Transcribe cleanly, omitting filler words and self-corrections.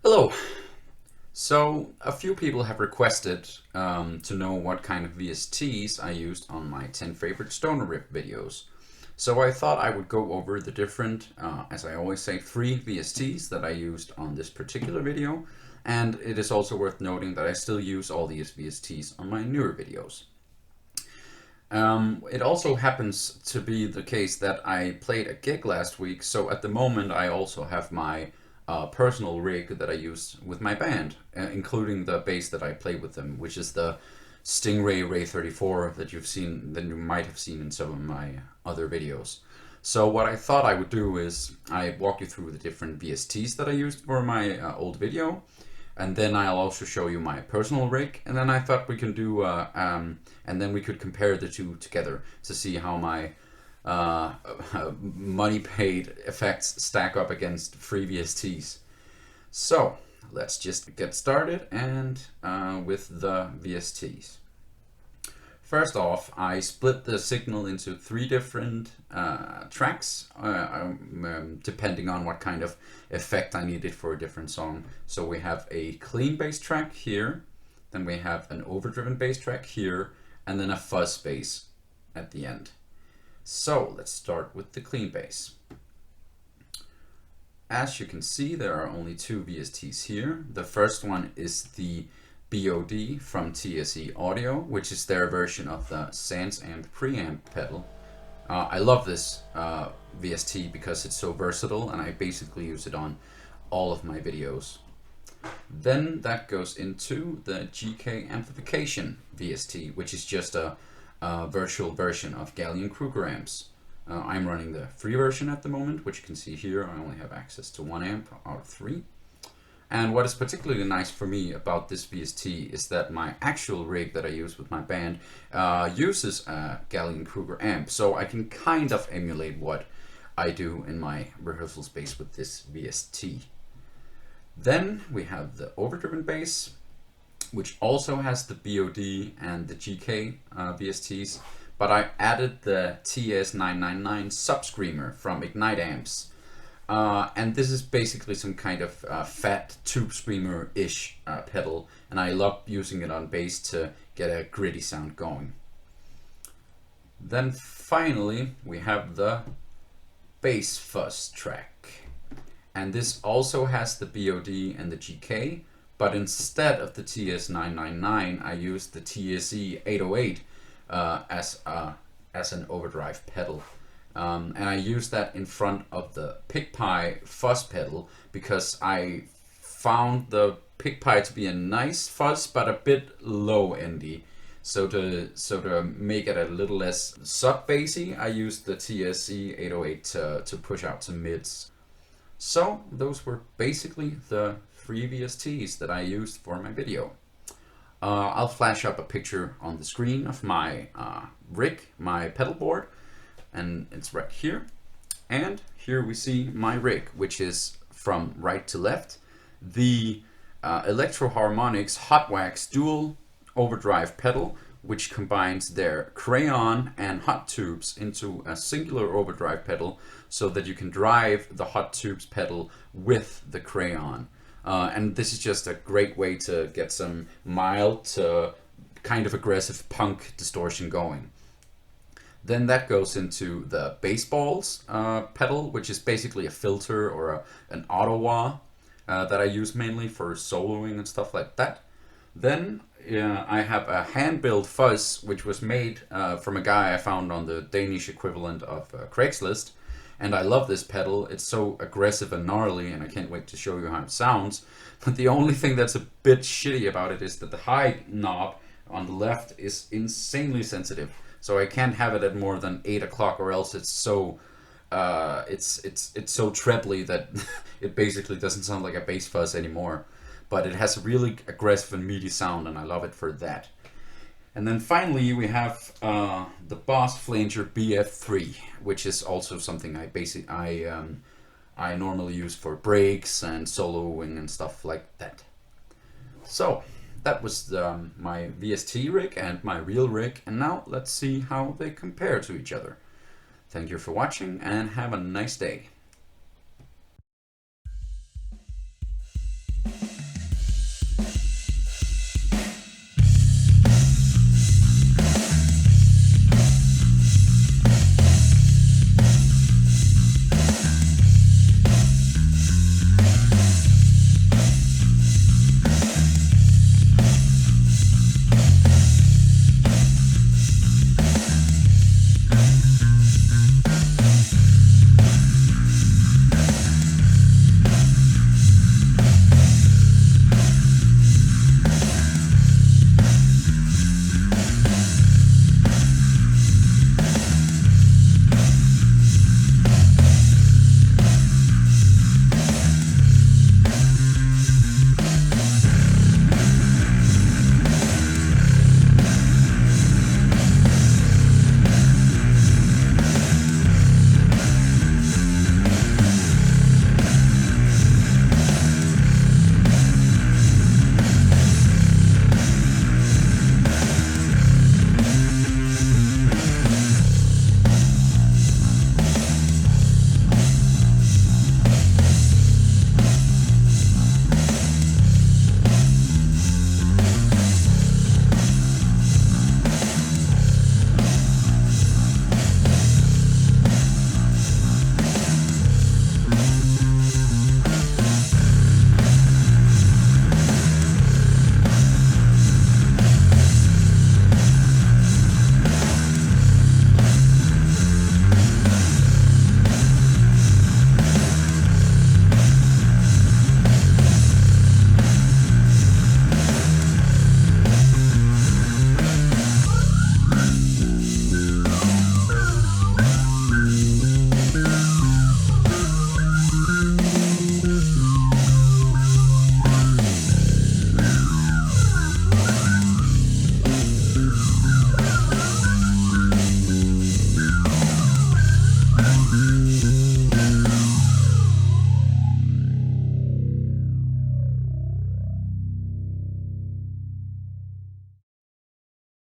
Hello. So a few people have requested to know what kind of VSTs I used on my 10 favorite stoner riff videos. So I thought I would go over the different, as I always say, free VSTs that I used on this particular video. And it is also worth noting that I still use all these VSTs on my newer videos. It also happens to be the case that I played a gig last week, so at the moment I also have my personal rig that I use with my band, including the bass that I play with them, which is the Stingray Ray 34 that you might have seen in some of my other videos. So what I thought I would do is I walk you through the different VSTs that I used for my old video, and then I'll also show you my personal rig, and then I thought we can do and then we could compare the two together to see how my money paid effects stack up against free VSTs. So let's just get started and with the VSTs. First off, I split the signal into three different tracks, depending on what kind of effect I needed for a different song. So we have a clean bass track here, then we have an overdriven bass track here, and then a fuzz bass at the end. So let's start with the clean bass. As you can see, there are only two VSTs here. The first one is the BOD from TSE Audio, which is their version of the Sans Amp preamp pedal. I love this VST because it's so versatile, and I basically use it on all of my videos. Then that goes into the GK Amplification Vst, which is just a virtual version of Gallien-Kruger amps. I'm running the free version at the moment, which you can see here. I only have access to 1 amp out of 3. And what is particularly nice for me about this VST is that my actual rig that I use with my band uses a Gallien-Kruger amp, so I can kind of emulate what I do in my rehearsal space with this VST. Then we have the overdriven bass, which also has the BOD and the GK VSTs, but I added the TS999 Subscreamer from Ignite Amps. And this is basically some kind of fat tube screamer-ish pedal, and I love using it on bass to get a gritty sound going. Then finally we have the bass fuzz track, and this also has the BOD and the GK, but instead of the TS999 I used the TSE 808 as an overdrive pedal. And I use that in front of the PickPie fuzz pedal because I found the PickPie to be a nice fuzz but a bit low endy. So to make it a little less sub bassy, I used the TSE 808 to push out some mids. So those were basically the free VSTs that I used for my video. I'll flash up a picture on the screen of my rig, my pedal board, and it's right here. And here we see my rig, which is from right to left, the Electro Harmonix Hot Wax dual overdrive pedal, which combines their crayon and hot tubes into a singular overdrive pedal so that you can drive the hot tubes pedal with the crayon. And this is just a great way to get some mild to kind of aggressive punk distortion going. Then that goes into the Bassballs pedal, which is basically a filter or an auto wah that I use mainly for soloing and stuff like that. Then I have a hand-built fuzz, which was made from a guy I found on the Danish equivalent of Craigslist. And I love this pedal. It's so aggressive and gnarly, and I can't wait to show you how it sounds. But the only thing that's a bit shitty about it is that the high knob on the left is insanely sensitive. So I can't have it at more than 8 o'clock, or else it's so it's so trebly that it basically doesn't sound like a bass fuzz anymore. But it has a really aggressive and meaty sound, and I love it for that. And then finally we have the Boss Flanger Bf3, which is also something I normally use for breaks and soloing and stuff like that. So that was my VST rig and my real rig, and now let's see how they compare to each other. Thank you for watching and have a nice day.